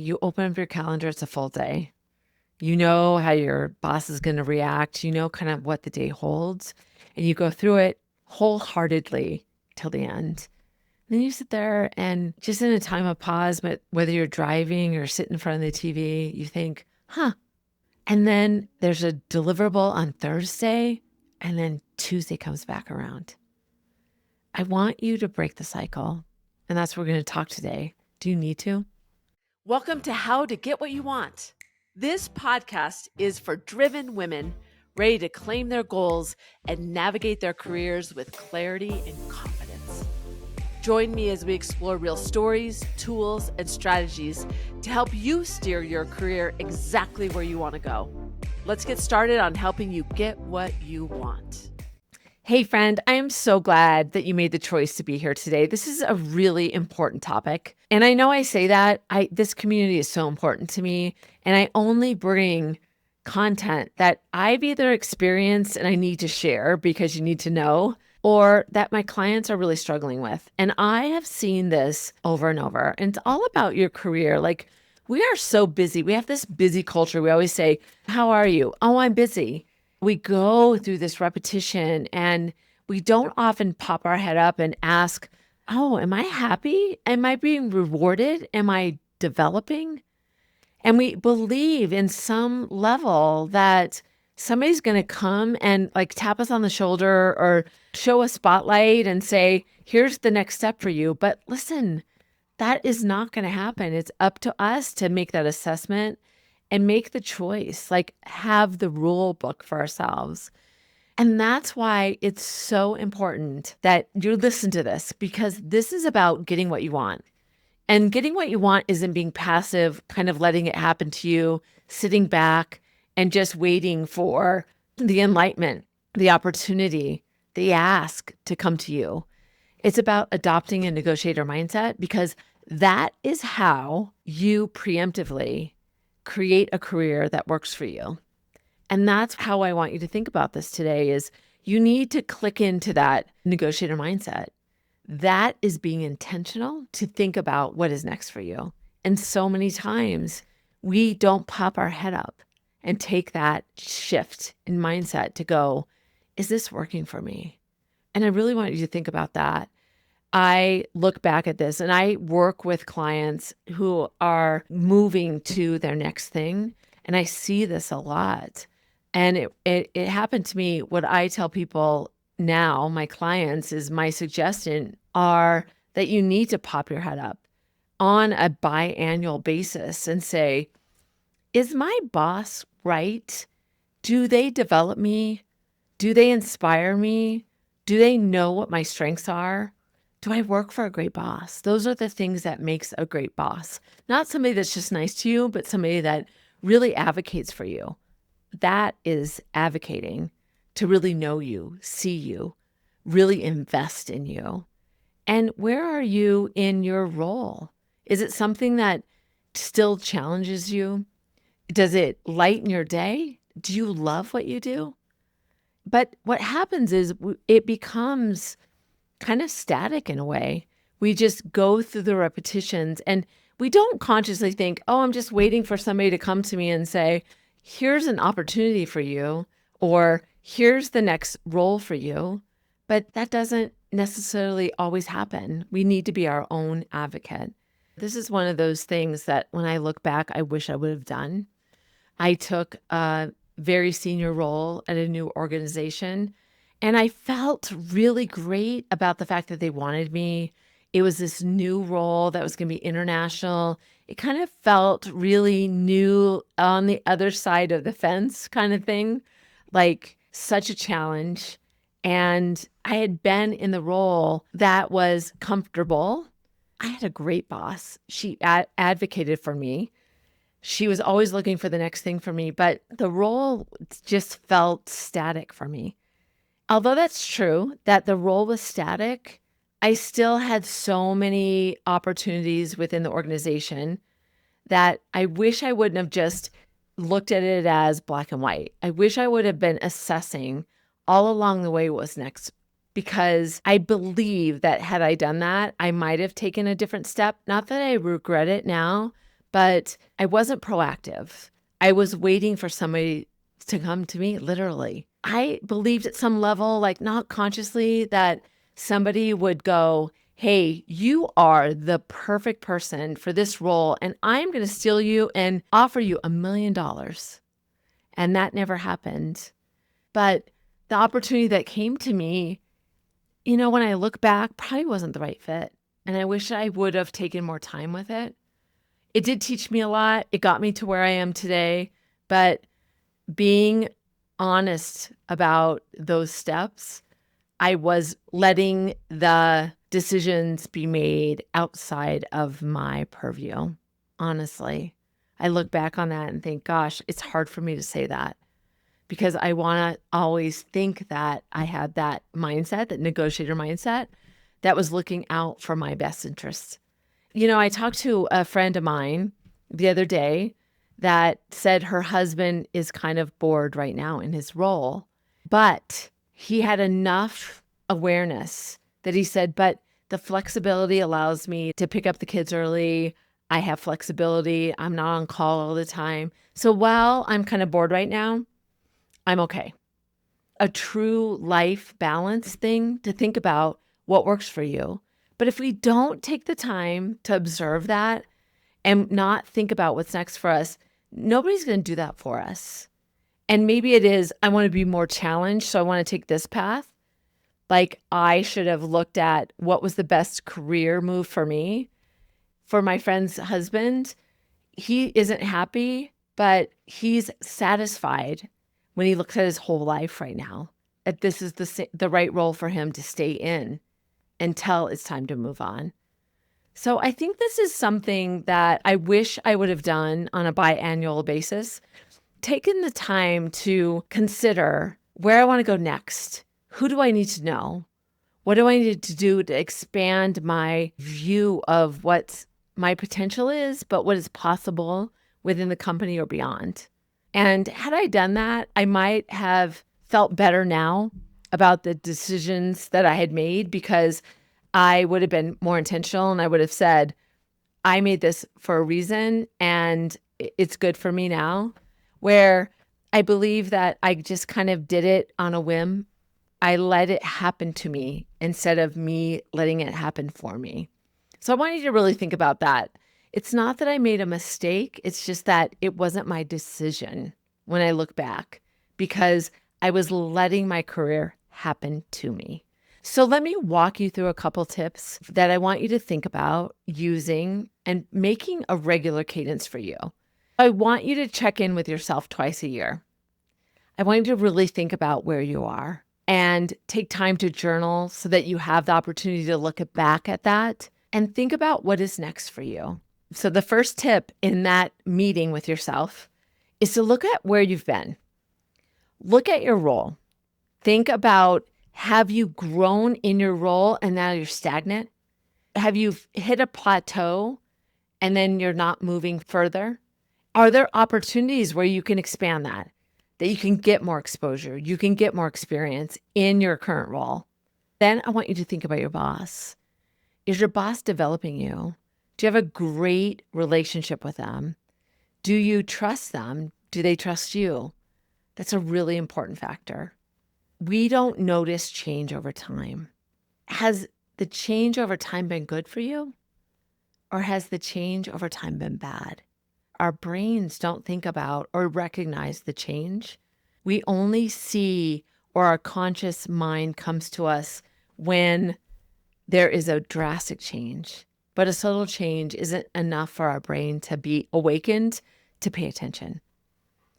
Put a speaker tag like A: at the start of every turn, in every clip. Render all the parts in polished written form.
A: You open up your calendar, it's a full day. You know how your boss is going to react. You know kind of what the day holds. And you go through it wholeheartedly till the end. Then you sit there and just in a time of pause, but whether you're driving or sit in front of the TV, you think, huh. And then there's a deliverable on Thursday, and then Tuesday comes back around. I want you to break the cycle. And that's what we're going to talk today. Do you need to?
B: Welcome to How to Get What You Want. This podcast is for driven women ready to claim their goals and navigate their careers with clarity and confidence. Join me as we explore real stories, tools, and strategies to help you steer your career exactly where you want to go. Let's get started on helping you get what you want.
A: Hey, friend, I am so glad that you made the choice to be here today. This is a really important topic. And I know I say that this community is so important to me. And I only bring content that I've either experienced and I need to share because you need to know, or that my clients are really struggling with. And I have seen this over and over. And it's all about your career. Like, we are so busy. We have this busy culture. We always say, how are you? Oh, I'm busy. We go through this repetition and we don't often pop our head up and ask, oh, am I happy? Am I being rewarded? Am I developing? And we believe in some level that somebody's going to come and like tap us on the shoulder or show a spotlight and say, here's the next step for you. But listen, that is not going to happen. It's up to us to make that assessment and make the choice, like have the rule book for ourselves. And that's why it's so important that you listen to this, because this is about getting what you want. And getting what you want isn't being passive, kind of letting it happen to you, sitting back and just waiting for the enlightenment, the opportunity, the ask to come to you. It's about adopting a negotiator mindset, because that is how you preemptively create a career that works for you. And that's how I want you to think about this today is you need to click into that negotiator mindset. That is being intentional to think about what is next for you. And so many times we don't pop our head up and take that shift in mindset to go, is this working for me? And I really want you to think about that. I look back at this and I work with clients who are moving to their next thing. And I see this a lot. And it happened to me. What I tell people now, my clients, is my suggestion are that you need to pop your head up on a biannual basis and say, is my boss right? Do they develop me? Do they inspire me? Do they know what my strengths are? Do I work for a great boss? Those are the things that makes a great boss. Not somebody that's just nice to you, but somebody that really advocates for you. That is advocating to really know you, see you, really invest in you. And where are you in your role? Is it something that still challenges you? Does it lighten your day? Do you love what you do? But what happens is it becomes kind of static in a way. We just go through the repetitions and we don't consciously think, oh, I'm just waiting for somebody to come to me and say, here's an opportunity for you, or here's the next role for you. But that doesn't necessarily always happen. We need to be our own advocate. This is one of those things that when I look back, I wish I would have done. I took a very senior role at a new organization, and I felt really great about the fact that they wanted me. It was this new role that was going to be international. It kind of felt really new on the other side of the fence kind of thing, like such a challenge. And I had been in the role that was comfortable. I had a great boss. She advocated for me. She was always looking for the next thing for me, but the role just felt static for me. Although that's true that the role was static, I still had so many opportunities within the organization that I wish I wouldn't have just looked at it as black and white. I wish I would have been assessing all along the way what's next, because I believe that had I done that, I might have taken a different step. Not that I regret it now, but I wasn't proactive. I was waiting for somebody to come to me, literally. I believed at some level, like not consciously, that somebody would go, hey, you are the perfect person for this role, and I'm going to steal you and offer you $1 million. And that never happened. But the opportunity that came to me, when I look back, probably wasn't the right fit. And I wish I would have taken more time with it. It did teach me a lot. It got me to where I am today. But being honest about those steps, I was letting the decisions be made outside of my purview. Honestly, I look back on that and think, gosh, it's hard for me to say that because I want to always think that I had that mindset, that negotiator mindset that was looking out for my best interests. I talked to a friend of mine the other day that said her husband is kind of bored right now in his role, but he had enough awareness that he said, but the flexibility allows me to pick up the kids early. I have flexibility. I'm not on call all the time. So while I'm kind of bored right now, I'm okay. A true life balance thing to think about what works for you. But if we don't take the time to observe that and not think about what's next for us, nobody's going to do that for us. And maybe it is, I want to be more challenged, so I want to take this path. Like I should have looked at what was the best career move for me. For my friend's husband, he isn't happy, but he's satisfied when he looks at his whole life right now, that this is the right role for him to stay in until it's time to move on. So I think this is something that I wish I would have done on a biannual basis, taken the time to consider where I want to go next. Who do I need to know? What do I need to do to expand my view of what my potential is, but what is possible within the company or beyond? And had I done that, I might have felt better now about the decisions that I had made because I would have been more intentional and I would have said, I made this for a reason and it's good for me now. Where I believe that I just kind of did it on a whim. I let it happen to me instead of me letting it happen for me. So I want you to really think about that. It's not that I made a mistake. It's just that it wasn't my decision when I look back because I was letting my career happen to me. So let me walk you through a couple tips that I want you to think about using and making a regular cadence for you. I want you to check in with yourself twice a year. I want you to really think about where you are and take time to journal so that you have the opportunity to look back at that and think about what is next for you. So the first tip in that meeting with yourself is to look at where you've been. Look at your role. Think about, have you grown in your role and now you're stagnant? Have you hit a plateau and then you're not moving further? Are there opportunities where you can expand that you can get more exposure, you can get more experience in your current role? Then I want you to think about your boss. Is your boss developing you? Do you have a great relationship with them? Do you trust them? Do they trust you? That's a really important factor. We don't notice change over time. Has the change over time been good for you? Or has the change over time been bad? Our brains don't think about or recognize the change. We only see, or our conscious mind comes to us when there is a drastic change. But a subtle change isn't enough for our brain to be awakened to pay attention.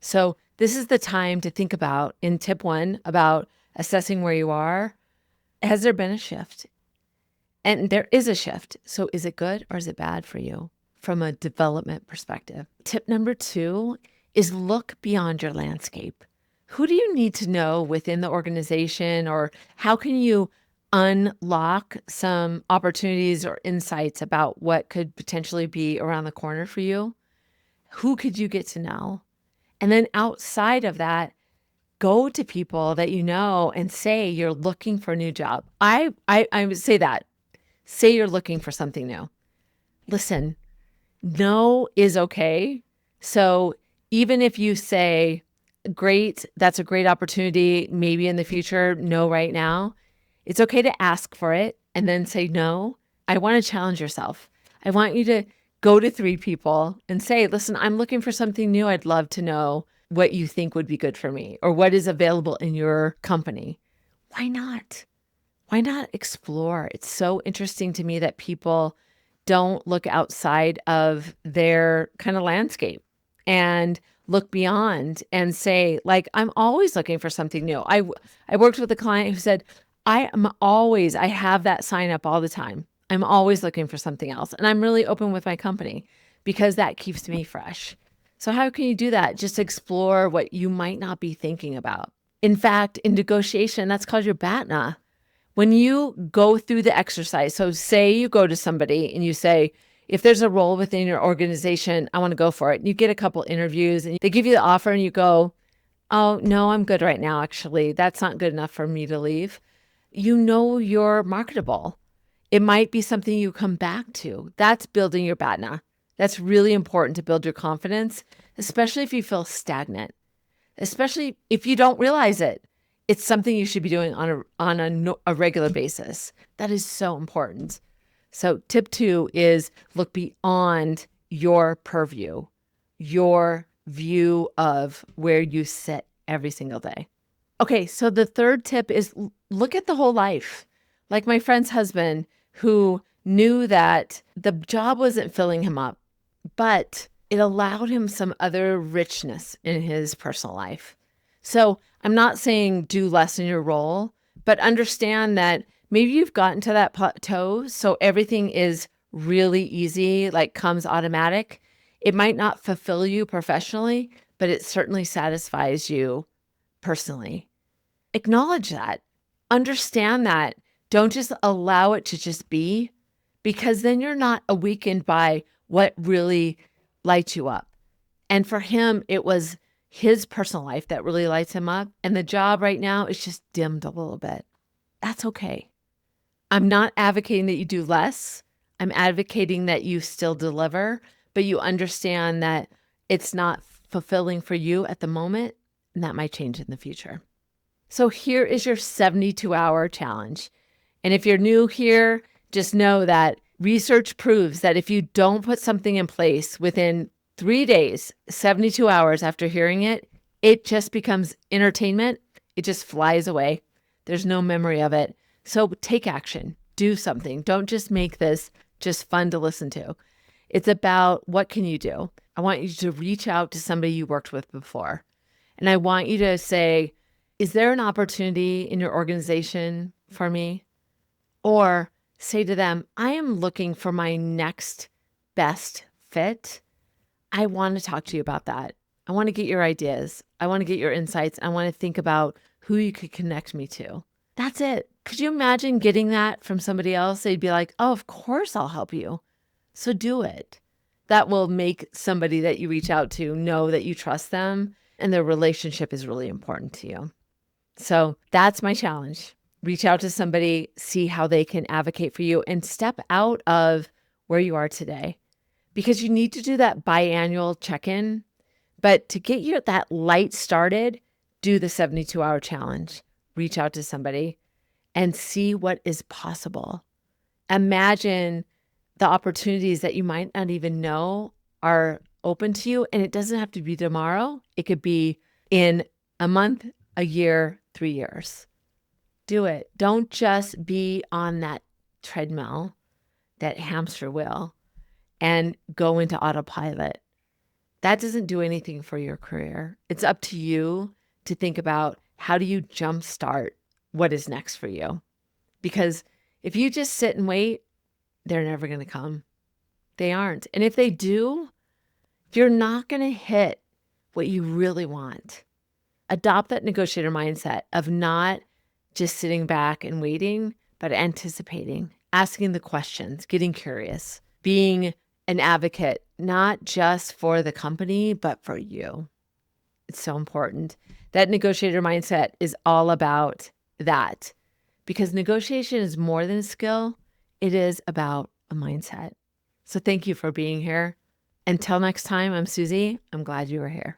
A: So this is the time to think about, in tip 1, about assessing where you are. Has there been a shift? And there is a shift. So is it good or is it bad for you from a development perspective? Tip number 2 is look beyond your landscape. Who do you need to know within the organization, or how can you unlock some opportunities or insights about what could potentially be around the corner for you? Who could you get to know? And then outside of that, go to people that you know and say you're looking for a new job. I would say that. Say you're looking for something new. Listen, No is okay. So even if you say, great, that's a great opportunity, maybe in the future, no right now, it's okay to ask for it and then say no. I want to challenge yourself. I want you to go to 3 people and say, listen, I'm looking for something new. I'd love to know what you think would be good for me or what is available in your company. Why not? Why not explore? It's so interesting to me that people don't look outside of their kind of landscape and look beyond and say, like, I'm always looking for something new. I worked with a client who said, I have that sign up all the time. I'm always looking for something else. And I'm really open with my company because that keeps me fresh. So how can you do that? Just explore what you might not be thinking about. In fact, in negotiation, that's called your BATNA. When you go through the exercise, so say you go to somebody and you say, if there's a role within your organization, I want to go for it. And you get a couple interviews and they give you the offer and you go, oh, no, I'm good right now. Actually, that's not good enough for me to leave. You know, you're marketable. It might be something you come back to. That's building your BATNA. That's really important to build your confidence, especially if you feel stagnant, especially if you don't realize it. It's something you should be doing on a regular basis. That is so important. So tip 2 is look beyond your purview, your view of where you sit every single day. Okay, so the third tip is look at the whole life. Like my friend's husband who knew that the job wasn't filling him up, but it allowed him some other richness in his personal life. So I'm not saying do less in your role, but understand that maybe you've gotten to that plateau. So everything is really easy, like comes automatic. It might not fulfill you professionally, but it certainly satisfies you personally. Acknowledge that. Understand that. Don't just allow it to just be, because then you're not awakened by what really lights you up. And for him, it was his personal life that really lights him up. And the job right now is just dimmed a little bit. That's okay. I'm not advocating that you do less. I'm advocating that you still deliver, but you understand that it's not fulfilling for you at the moment, and that might change in the future. So here is your 72-hour challenge. And if you're new here, just know that research proves that if you don't put something in place within 3 days, 72 hours after hearing it, it just becomes entertainment. It just flies away. There's no memory of it. So take action, do something. Don't just make this just fun to listen to. It's about what can you do? I want you to reach out to somebody you worked with before. And I want you to say, is there an opportunity in your organization for me? Or say to them, I am looking for my next best fit. I want to talk to you about that. I want to get your ideas. I want to get your insights. I want to think about who you could connect me to. That's it. Could you imagine getting that from somebody else? They'd be like, oh, of course I'll help you. So do it. That will make somebody that you reach out to know that you trust them and their relationship is really important to you. So that's my challenge. Reach out to somebody, see how they can advocate for you, and step out of where you are today. Because you need to do that biannual check-in. But to get that light started, do the 72-hour challenge. Reach out to somebody and see what is possible. Imagine the opportunities that you might not even know are open to you. And it doesn't have to be tomorrow. It could be in a month, a year, 3 years. Do it. Don't just be on that treadmill, that hamster wheel, and go into autopilot. That doesn't do anything for your career. It's up to you to think about how do you jumpstart what is next for you. Because if you just sit and wait, they're never going to come. They aren't. And if they do, you're not going to hit what you really want. Adopt that negotiator mindset of not just sitting back and waiting, but anticipating, asking the questions, getting curious, being an advocate, not just for the company, but for you. It's so important. That negotiator mindset is all about that, because negotiation is more than a skill. It is about a mindset. So thank you for being here. Until next time, I'm Susie. I'm glad you were here.